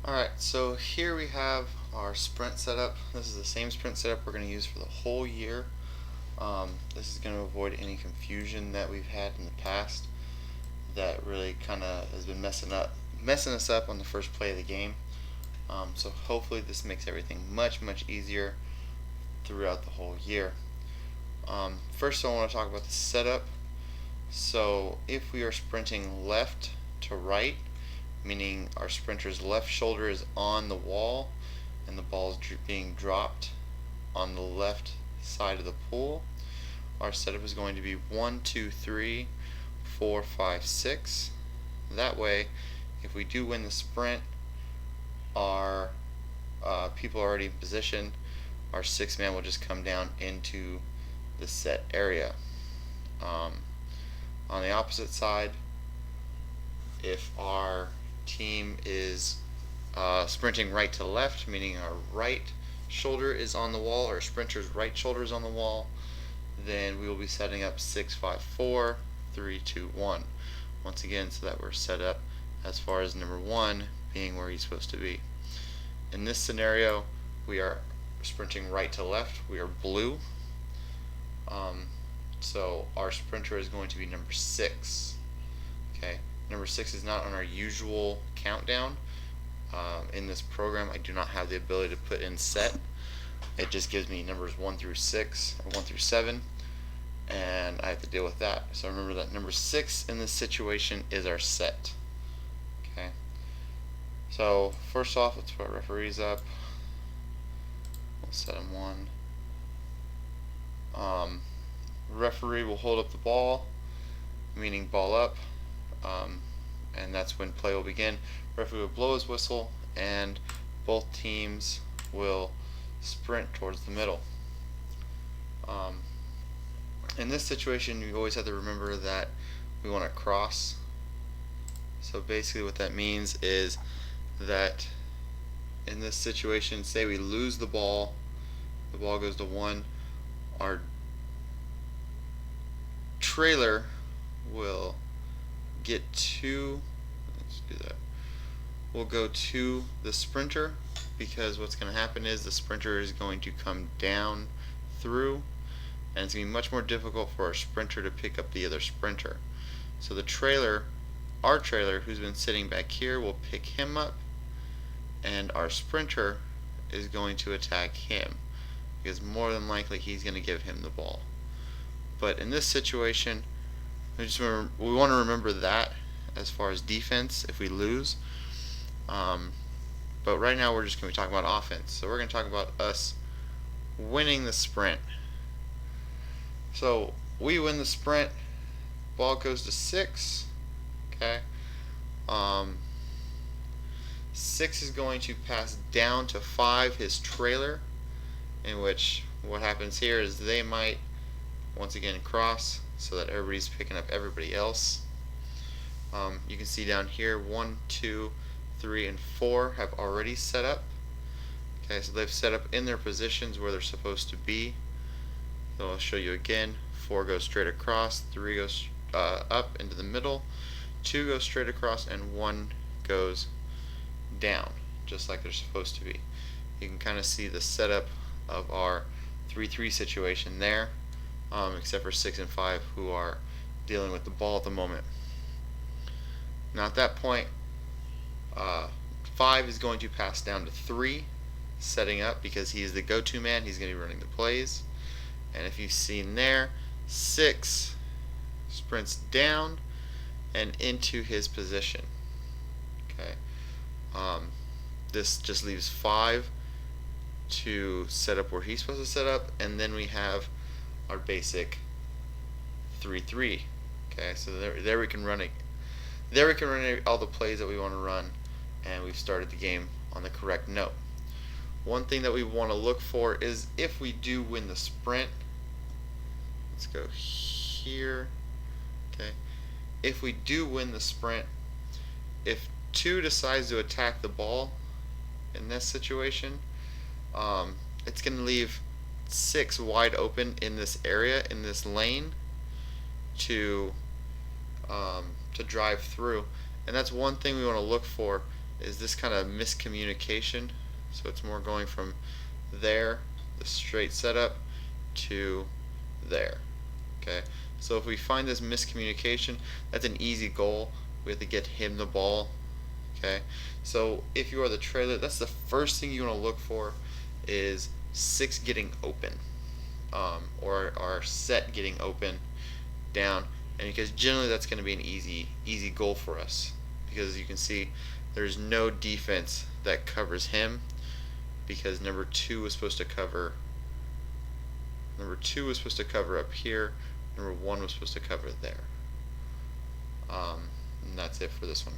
Alright, so here we have our sprint setup. This is the same sprint setup we're going to use for the whole year. This is going to avoid any confusion that we've had in the past that really kind of has been messing us up on the first play of the game. So hopefully this makes everything much easier throughout the whole year. First I want to talk about the setup. So if we are sprinting left to right, meaning our sprinter's left shoulder is on the wall and the ball is being dropped on the left side of the pool, our setup is going to be 1, 2, 3, 4, 5, 6. That way, if we do win the sprint, our people are already in position. Our sixth man will just come down into the set area. On the opposite side, if our team is sprinting right to left, meaning our right shoulder is on the wall, or sprinter's right shoulder is on the wall, then we will be setting up 6, 5, 4, 3, 2, 1. Once again, so that we're set up as far as number 1 being where he's supposed to be. In this scenario, we are sprinting right to left. We are blue. So our sprinter is going to be number 6. Okay, number 6 is not on our usual countdown. In this program, I do not have the ability to put in set. It just gives me numbers 1 through 6 or 1 through 7, and I have to deal with that. So remember that number 6 in this situation is our set. Okay. So first off, let's put our referees up. We'll set them 1. Referee will hold up the ball, meaning ball up, and that's when play will begin. Referee will blow his whistle, and both teams will sprint towards the middle. In this situation, you always have to remember that we want to cross. So basically what that means is that in this situation, say we lose the ball goes to 1, our trailer will get to, let's do that, we'll go to the sprinter, because what's going to happen is the sprinter is going to come down through, and it's going to be much more difficult for our sprinter to pick up the other sprinter. So the trailer, our trailer, who's been sitting back here, will pick him up, and our sprinter is going to attack him, because more than likely he's going to give him the ball. But in this situation, we want to remember that as far as defense if we lose. But right now we're just going to be talking about offense. So we're going to talk about us winning the sprint. So we win the sprint. Ball goes to 6. Okay. 6 is going to pass down to 5, his trailer, in which what happens here is they might once again cross so that everybody's picking up everybody else. You can see down here 1, 2, 3, and 4 have already set up. Okay, so they've set up in their positions where they're supposed to be. So I'll show you again. 4 goes straight across, 3 goes up into the middle, 2 goes straight across, and 1 goes down, just like they're supposed to be. You can kind of see the setup of our 3-3 situation there, except for 6 and 5 who are dealing with the ball at the moment. Now at that point, 5 is going to pass down to 3, setting up because he is the go-to man. He's going to be running the plays. And if you've seen there, 6 sprints down and into his position. Okay. This just leaves 5 to set up where he's supposed to set up, and then we have our basic 3-3. Okay, so there we can run it. There we can run all the plays that we want to run, and we've started the game on the correct note. One thing that we want to look for is if we do win the sprint. Let's go here. Okay, if we do win the sprint, if 2 decides to attack the ball in this situation, it's going to leave 6 wide open in this area, in this lane, to drive through. And that's one thing we want to look for is this kind of miscommunication. So it's more going from there, the straight setup, to there. Okay, so if we find this miscommunication, that's an easy goal. We have to get him the ball. Okay, so if you are the trailer, that's the first thing you want to look for is 6 getting open, or our set getting open down, and because generally that's going to be an easy goal for us, because you can see there's no defense that covers him, because number 2 was supposed to cover up here, number 1 was supposed to cover there. And that's it for this one.